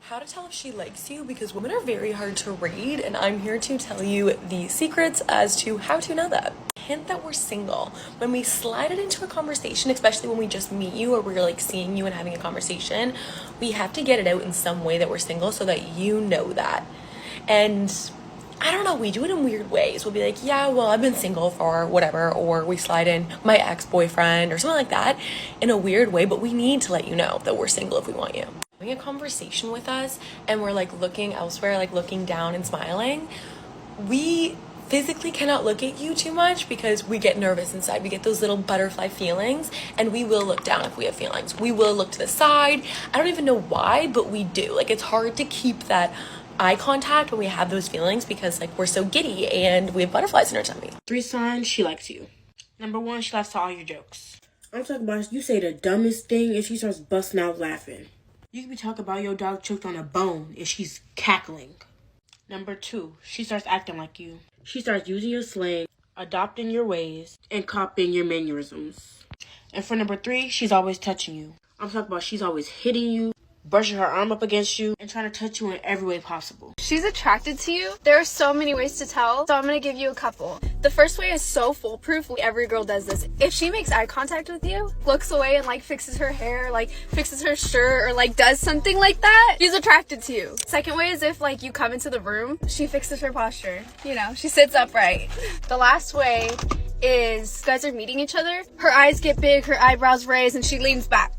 How to tell if she likes you, because women are very hard to read, and I'm here to tell you the secrets as to how to know that. Hint that we're single. When we slide it into a conversation, especially when we just meet you or we're like seeing you and having a conversation, we have to get it out in some way that we're single so that you know that. And I don't know, we do it in weird ways. We'll be like, yeah, well, I've been single for whatever, or we slide in my ex-boyfriend or something like that in a weird way, but we need to let you know that we're single if we want you. Having a conversation with us and we're like looking elsewhere, like looking down and smiling, we physically cannot look at you too much because we get nervous inside. We get those little butterfly feelings, and we will look down if we have feelings. We will look to the side. I don't even know why, but we do. Like, it's hard to keep that eye contact when we have those feelings because like we're so giddy and we have butterflies in our tummy. 3 signs she likes you. Number 1, she laughs at all your jokes. I'm talking about you say the dumbest thing and she starts busting out laughing. You can be talking about your dog choked on a bone and she's cackling. Number 2, she starts acting like you. She starts using your slang Adopting your ways. and copying your mannerisms. And for number 3, she's always touching you. I'm talking about she's always hitting you, Brushing her arm up against you and trying to touch you in every way possible. She's attracted to you. There are so many ways to tell, so I'm gonna give you a couple. The first way is so foolproof. Every girl does this. If she makes eye contact with you, looks away and like fixes her hair, like fixes her shirt, or like does something like that, she's attracted to you. Second way is if like you come into the room, she fixes her posture. You know, she sits upright. The last way is you guys are meeting each other, her eyes get big, her eyebrows raise, and she leans back.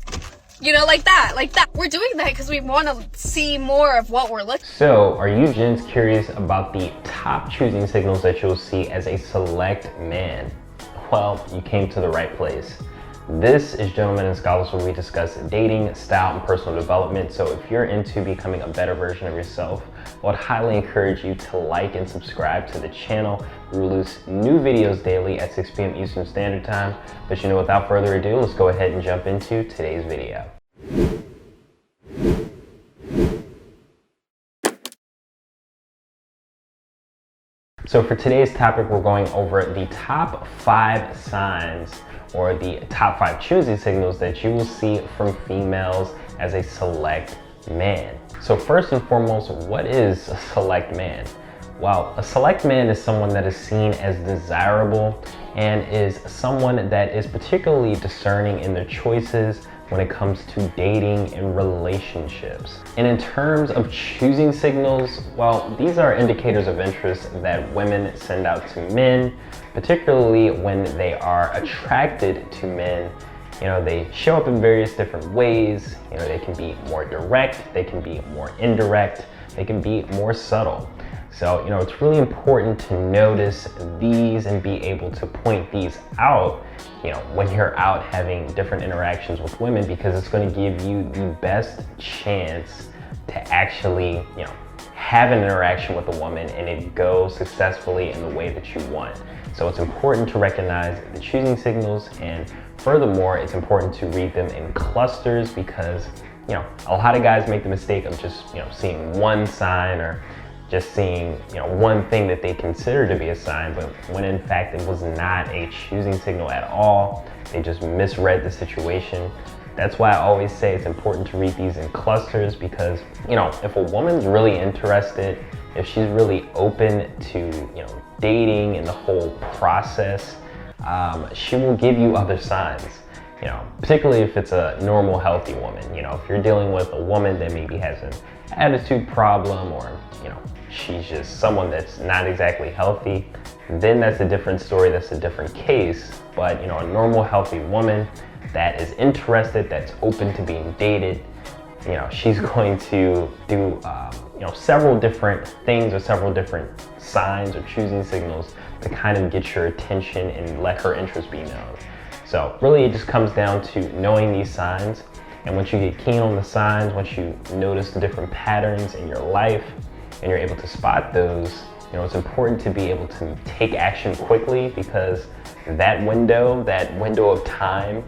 You know, like that. We're doing that because we want to see more of what we're looking. So, are you gents curious about the top choosing signals that you'll see as a select man? Well, you came to the right place. This is Gentlemen and Scholars, where we discuss dating, style, and personal development. So if you're into becoming a better version of yourself, I would highly encourage you to like and subscribe to the channel. We release new videos daily at 6 p.m. Eastern Standard Time. But without further ado, let's go ahead and jump into today's video. So for today's topic, we're going over the top 5 signs or the top 5 choosing signals that you will see from females as a select man. So first and foremost, what is a select man? Well, a select man is someone that is seen as desirable and is someone that is particularly discerning in their choices when it comes to dating and relationships. And in terms of choosing signals, well, these are indicators of interest that women send out to men, particularly when they are attracted to men. You know, they show up in various different ways. You know, they can be more direct, they can be more indirect, they can be more subtle. So, you know, it's really important to notice these and be able to point these out, you know, when you're out having different interactions with women, because it's going to give you the best chance to actually, you know, have an interaction with a woman and it goes successfully in the way that you want. So it's important to recognize the choosing signals, and furthermore, it's important to read them in clusters, because, you know, a lot of guys make the mistake of just, you know, seeing one sign or just seeing, you know, one thing that they consider to be a sign, but when in fact it was not a choosing signal at all. They just misread the situation. That's why I always say it's important to read these in clusters, because, you know, if a woman's really interested, if she's really open to, you know, dating and the whole process, she will give you other signs. You know, particularly if it's a normal, healthy woman. You know, if you're dealing with a woman that maybe has an attitude problem, or, you know, she's just someone that's not exactly healthy, then that's a different story, that's a different case. But, you know, a normal, healthy woman that is interested, that's open to being dated, you know, she's going to do, you know, several different things or several different signs or choosing signals to kind of get your attention and let her interest be known. So really it just comes down to knowing these signs, and once you get keen on the signs, once you notice the different patterns in your life and you're able to spot those, you know, it's important to be able to take action quickly, because that window of time,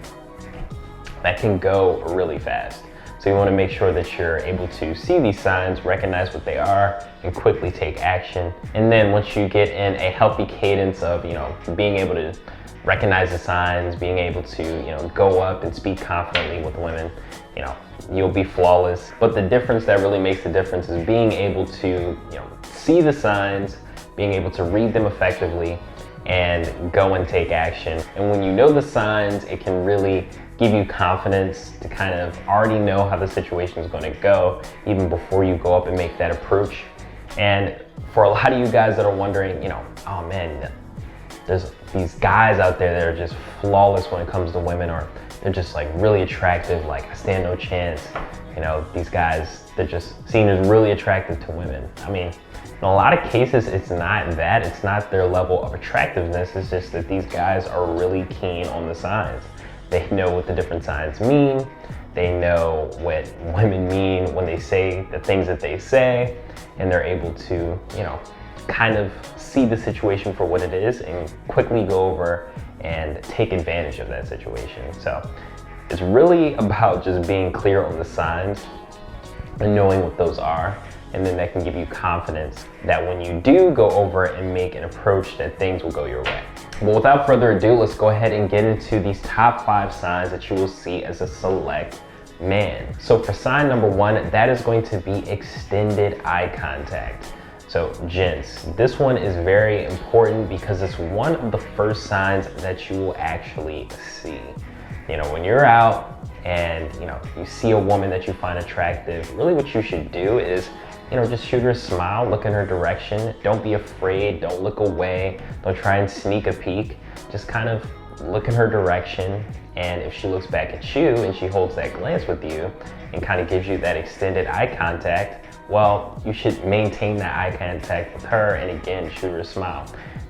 that can go really fast. So you want to make sure that you're able to see these signs, recognize what they are, and quickly take action. And then once you get in a healthy cadence of, you know, being able to recognize the signs, being able to, you know, go up and speak confidently with women, you know, you'll be flawless. But the difference that really makes the difference is being able to, see the signs, being able to read them effectively, and go and take action. And when you know the signs, it can really give you confidence to kind of already know how the situation is going to go even before you go up and make that approach. And for a lot of you guys that are wondering, oh man, there's these guys out there that are just flawless when it comes to women, or they're just like really attractive, like I stand no chance. These guys, they're just seen as really attractive to women. I mean, in a lot of cases, it's not that. It's not their level of attractiveness. It's just that these guys are really keen on the signs. They know what the different signs mean. They know what women mean when they say the things that they say, and they're able to, kind of see the situation for what it is and quickly go over and take advantage of that situation. So it's really about just being clear on the signs and knowing what those are. And then that can give you confidence that when you do go over and make an approach, that things will go your way. Well, without further ado, let's go ahead and get into these top 5 signs that you will see as a select man. So for sign number 1, that is going to be extended eye contact. So gents, this one is very important because it's one of the first signs that you will actually see. When you're out and you see a woman that you find attractive, really what you should do is just shoot her a smile, look in her direction. Don't be afraid, don't look away, don't try and sneak a peek. Just kind of look in her direction, and if she looks back at you and she holds that glance with you and kind of gives you that extended eye contact, well, you should maintain that eye contact with her and again, shoot her a smile.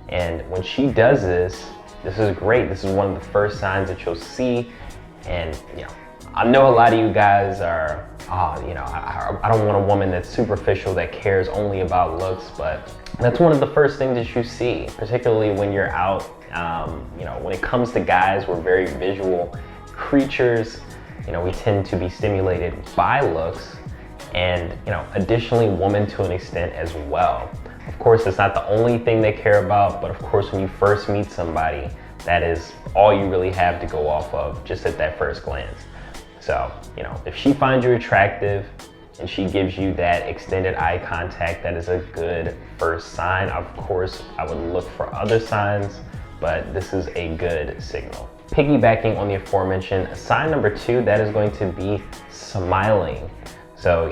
And when she does this is great. This is one of the first signs that you'll see. And I know a lot of you guys are, I don't want a woman that's superficial, that cares only about looks, but that's one of the first things that you see, particularly when you're out. When it comes to guys, we're very visual creatures. We tend to be stimulated by looks, and additionally women to an extent as well. Of course, it's not the only thing they care about, but of course when you first meet somebody, that is all you really have to go off of just at that first glance. So, if she finds you attractive and she gives you that extended eye contact, that is a good first sign. Of course, I would look for other signs, but this is a good signal. Piggybacking on the aforementioned, sign number 2, that is going to be smiling. So,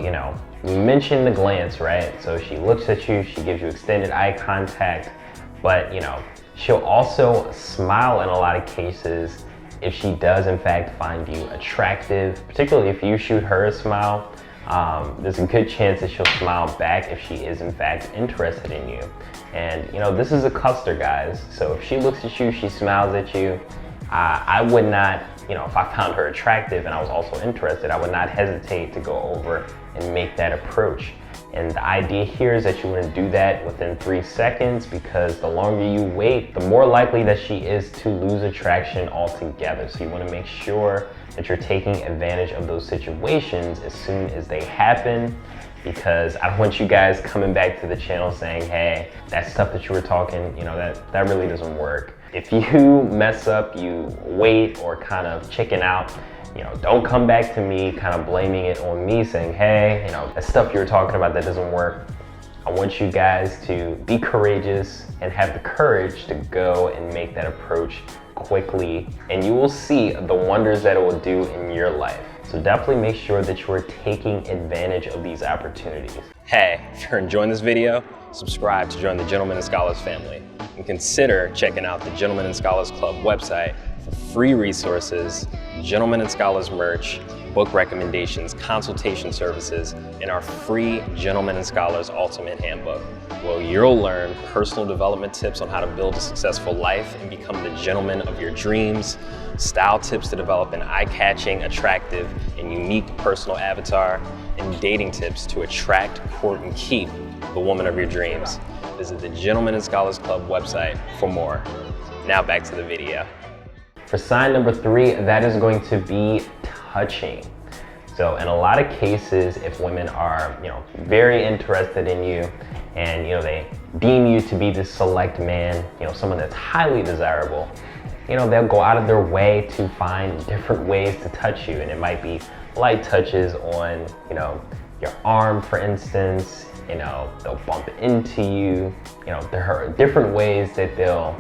we mentioned the glance, right? So she looks at you, she gives you extended eye contact, but she'll also smile in a lot of cases if she does in fact find you attractive, particularly if you shoot her a smile. There's a good chance that she'll smile back if she is in fact interested in you. And this is a cluster, guys. So if she looks at you, she smiles at you, I would not, if I found her attractive and I was also interested, I would not hesitate to go over and make that approach. And the idea here is that you want to do that within 3 seconds, because the longer you wait, the more likely that she is to lose attraction altogether. So you want to make sure that you're taking advantage of those situations as soon as they happen, because I don't want you guys coming back to the channel saying, hey, that stuff that you were talking, that really doesn't work. If you mess up, you wait or kind of chicken out, don't come back to me kind of blaming it on me, saying, hey, that stuff you were talking about, that doesn't work. I want you guys to be courageous and have the courage to go and make that approach quickly, and you will see the wonders that it will do in your life. So definitely make sure that you are taking advantage of these opportunities. Hey, if you're enjoying this video, subscribe to join the Gentlemen and Scholars family, and consider checking out the Gentlemen and Scholars Club website for free resources, Gentlemen and Scholars merch, book recommendations, consultation services, and our free Gentlemen and Scholars Ultimate Handbook, where you'll learn personal development tips on how to build a successful life and become the gentleman of your dreams, style tips to develop an eye-catching, attractive, and unique personal avatar, and dating tips to attract, court, and keep the woman of your dreams. Visit the Gentlemen and Scholars Club website for more. Now back to the video. For sign number 3, that is going to be touching. So in a lot of cases, if women are, very interested in you and, they deem you to be this select man, someone that's highly desirable, they'll go out of their way to find different ways to touch you. And it might be light touches on, you know, your arm, for instance. You know, they'll bump into you. You know, there are different ways that they'll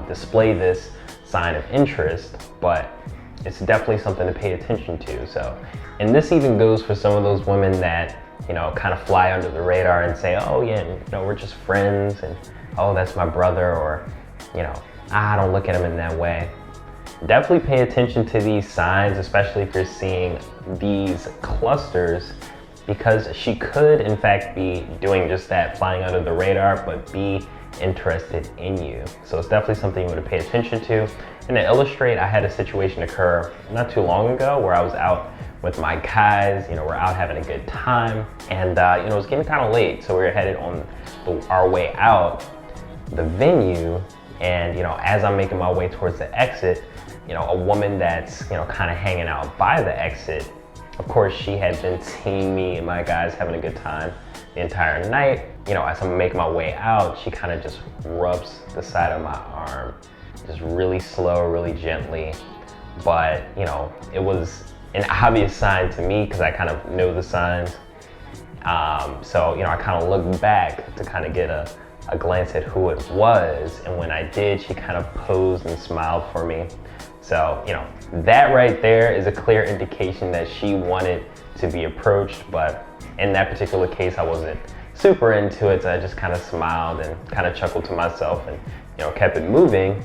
display this sign of interest, but it's definitely something to pay attention to. So, and this even goes for some of those women that, you know, kind of fly under the radar and say, oh yeah, you know, we're just friends, and oh, that's my brother, or, you know, I don't look at him in that way. Definitely pay attention to these signs, especially if you're seeing these clusters, because she could in fact be doing just that, flying under the radar, but be interested in you. So it's definitely something you want to pay attention to. And to illustrate, I had a situation occur not too long ago where I was out with my guys. You know, we're out having a good time, and you know, it was getting kind of late, so we were headed on our way out the venue. And you know, as I'm making my way towards the exit, you know, a woman that's, you know, kind of hanging out by the exit, of course, she had been seeing me and my guys having a good time the entire night. You know, as I'm making my way out, she kind of just rubs the side of my arm, just really slow, really gently. But, you know, it was an obvious sign to me because I kind of know the signs. So, you know, I kind of looked back to kind of get a glance at who it was. And when I did, she kind of posed and smiled for me. So, you know, that right there is a clear indication that she wanted to be approached, but in that particular case, I wasn't super into it, so I just kind of smiled and kind of chuckled to myself and, you know, kept it moving.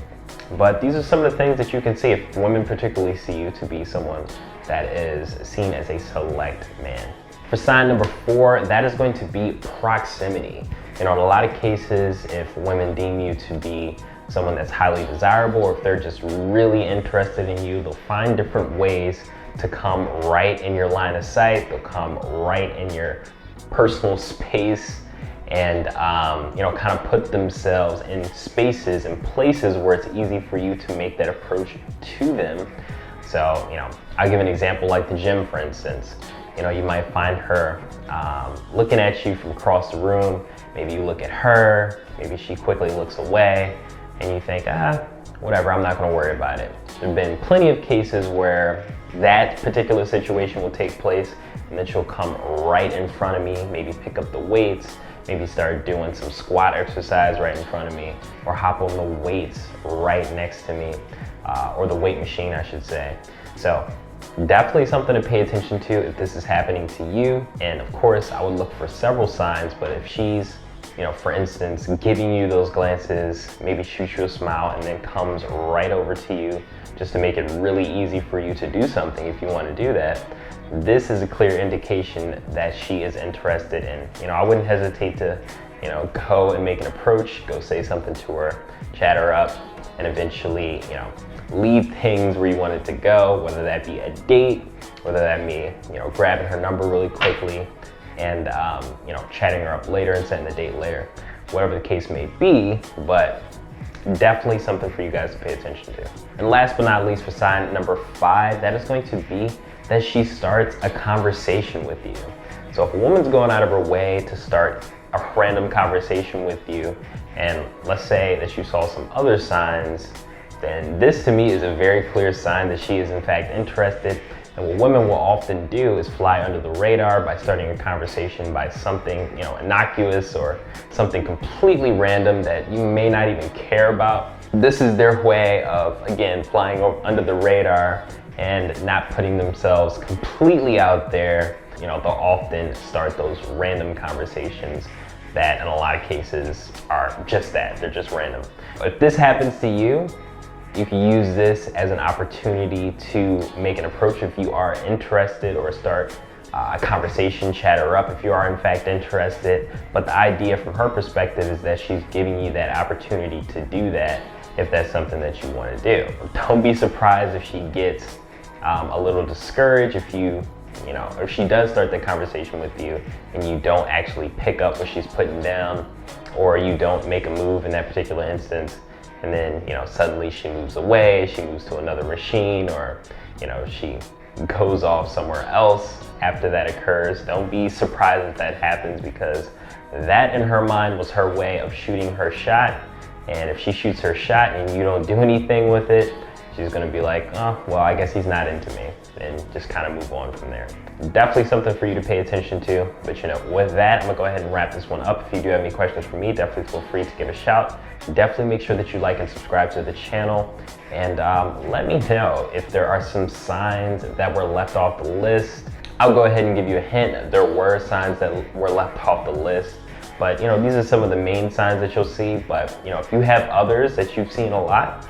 But these are some of the things that you can see if women particularly see you to be someone that is seen as a select man. For sign number 4, that is going to be proximity. You know, in a lot of cases, if women deem you to be someone that's highly desirable, or if they're just really interested in you, they'll find different ways to come right in your line of sight. They'll come right in your personal space, and you know, kind of put themselves in spaces and places where it's easy for you to make that approach to them. So, you know, I'll give an example like the gym, for instance. You know, you might find her looking at you from across the room. Maybe you look at her, maybe she quickly looks away, and you think, whatever, I'm not gonna worry about it. There have been plenty of cases where that particular situation will take place, and then she'll come right in front of me, maybe pick up the weights, maybe start doing some squat exercise right in front of me, or hop on the weights right next to me, or the weight machine, I should say. So definitely something to pay attention to if this is happening to you. And of course, I would look for several signs, but if she's, you know, for instance, giving you those glances, maybe shoots you a smile, and then comes right over to you just to make it really easy for you to do something if you want to do that, this is a clear indication that she is interested in. You know, I wouldn't hesitate to, you know, go and make an approach, go say something to her, chat her up, and eventually, you know, leave things where you want it to go, whether that be a date, whether that be, you know, grabbing her number really quickly and, you know, chatting her up later and setting the date later, whatever the case may be. But definitely something for you guys to pay attention to. And last but not least, for sign number 5, that is going to be that she starts a conversation with you. So if a woman's going out of her way to start a random conversation with you, and let's say that you saw some other signs, then this to me is a very clear sign that she is in fact interested. And what women will often do is fly under the radar by starting a conversation by something, you know, innocuous or something completely random that you may not even care about. This is their way of, again, flying under the radar and not putting themselves completely out there. You know, they'll often start those random conversations that in a lot of cases are just that, they're just random. If this happens to you, you can use this as an opportunity to make an approach if you are interested, or start a conversation, chat her up if you are in fact interested. But the idea from her perspective is that she's giving you that opportunity to do that if that's something that you want to do. Don't be surprised if she gets a little discouraged if if she does start the conversation with you and you don't actually pick up what she's putting down, or you don't make a move in that particular instance. And then, you know, suddenly she moves away, she moves to another machine, or, you know, she goes off somewhere else after that occurs. Don't be surprised if that happens, because that in her mind was her way of shooting her shot. And if she shoots her shot and you don't do anything with it, she's gonna be like, oh, well, I guess he's not into me, and just kind of move on from there. Definitely something for you to pay attention to, but you know, with that, I'm gonna go ahead and wrap this one up. If you do have any questions for me, definitely feel free to give a shout. Definitely make sure that you like and subscribe to the channel, and let me know if there are some signs that were left off the list. I'll go ahead and give you a hint. There were signs that were left off the list, but you know, these are some of the main signs that you'll see. But you know, if you have others that you've seen a lot,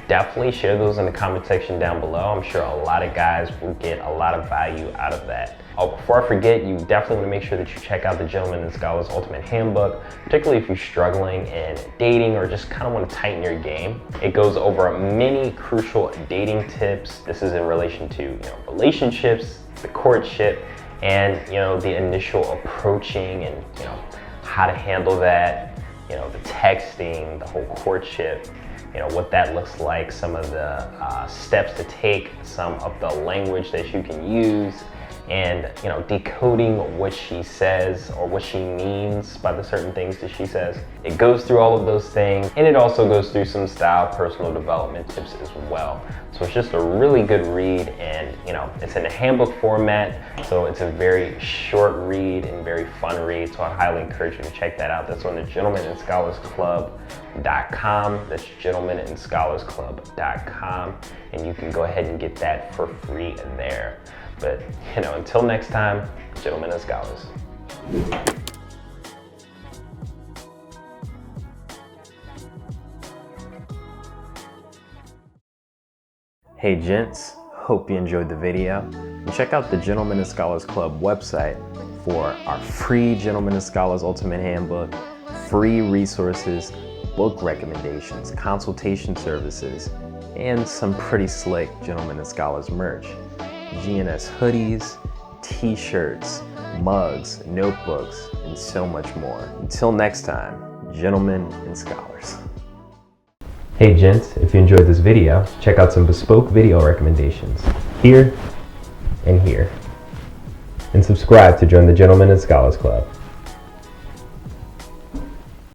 definitely share those in the comment section down below. I'm sure a lot of guys will get a lot of value out of that. Oh, before I forget, you definitely want to make sure that you check out the Gentleman and Scholar's Ultimate Handbook, particularly if you're struggling in dating or just kind of want to tighten your game. It goes over many crucial dating tips. This is in relation to, you know, relationships, the courtship, and you know, the initial approaching, and you know, how to handle that, you know, the texting, the whole courtship, you know, what that looks like, some of the steps to take, some of the language that you can use, and you know, decoding what she says or what she means by the certain things that she says. It goes through all of those things, and it also goes through some style personal development tips as well. So it's just a really good read, and you know, it's in a handbook format, so it's a very short read and very fun read. So I highly encourage you to check that out. That's on the gentlemanandscholarsclub.com. That's gentlemanandscholarsclub.com, and you can go ahead and get that for free there. But you know, until next time, gentlemen and scholars. Hey gents, hope you enjoyed the video. And check out the Gentlemen and Scholars Club website for our free Gentlemen and Scholars Ultimate Handbook, free resources, book recommendations, consultation services, and some pretty slick Gentlemen and Scholars merch. GNS hoodies, t-shirts, mugs, notebooks, and so much more. Until next time, gentlemen and scholars. Hey gents, if you enjoyed this video, check out some bespoke video recommendations here and here. And subscribe to join the Gentlemen and Scholars Club.